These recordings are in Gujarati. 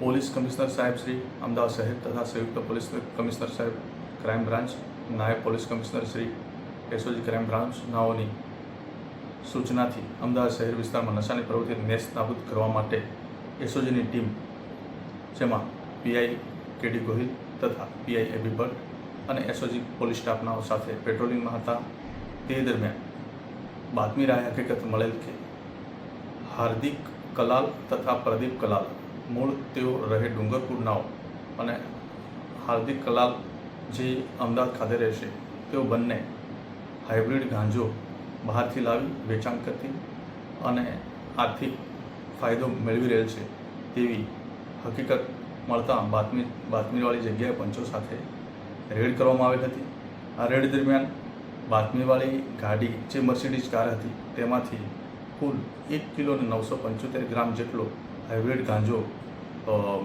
પોલીસ કમિશનર સાહેબ શ્રી અમદાવાદ શહેર તથા સંયુક્ત પોલીસ કમિશનર સાહેબ ક્રાઇમ બ્રાન્ચ, નાયબ police commissioner Shri SOG crime branch નાઓની સૂચનાથી અમદાવાદ શહેર વિસ્તારમાં નશાની પ્રવૃત્તિ નેસ્ત નાબૂદ કરવા માટે એસઓજીની ટીમ, જેમાં પીઆઈ કેડી ગોહિલ તથા પીઆઈ એબી ભટ્ટ અને એસઓજી પોલીસ સ્ટાફનાઓ સાથે પેટ્રોલિંગમાં હતા. તે દરમિયાન બાતમી રાહે હકીકત મળેલ કે હાર્દિક કલાલ તથા પ્રદીપ કલાલ મૂળ તેઓ રહે ડુંગરપુર નાઓ અને હાર્દિક કલાલ જે અમદાવાદ ખાતે રહેશે, તેઓ બંને હાઇબ્રિડ ગાંજો બહારથી લાવી વેચાણ કરતી અને આર્થિક ફાયદો મેળવી રહેલ છે તેવી હકીકત મળતા બાતમીવાળી જગ્યાએ પંચો સાથે રેડ કરવામાં આવેલ હતી. આ રેડ દરમિયાન બાતમીવાળી ગાડી જે મર્સિડીઝ કાર હતી તેમાંથી કુલ 1 કિલો અને 975 ગ્રામ જેટલો હાઇબ્રિડ ગાંજો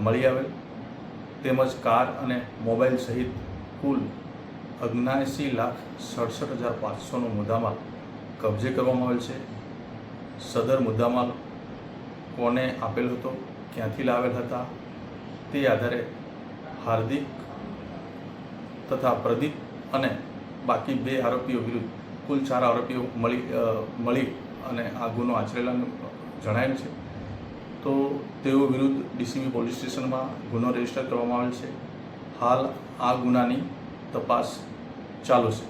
મળી આવેલ, તેમજ કાર અને મોબાઈલ સહિત કુલ 79,67,500નો મુદ્દામાલ કબજે કરવામાં આવેલ છે. સદર મુદ્દામાલ કોને આપેલ હતો, ક્યાંથી લાવેલ હતા, તે આધારે હાર્દિક તથા પ્રદીપ અને બાકી 2 આરોપીઓ વિરુદ્ધ કુલ 4 આરોપીઓ મળી અને આ ગુનો આચરેલાનું જણાયેલ છે. તો તેઓ વિરુદ્ધ ડીસીબી પોલીસ સ્ટેશનમાં ગુનો રજીસ્ટર કરવામાં આવેલ છે. હાલ આ ગુનાની તપાસ ચાલુ છે.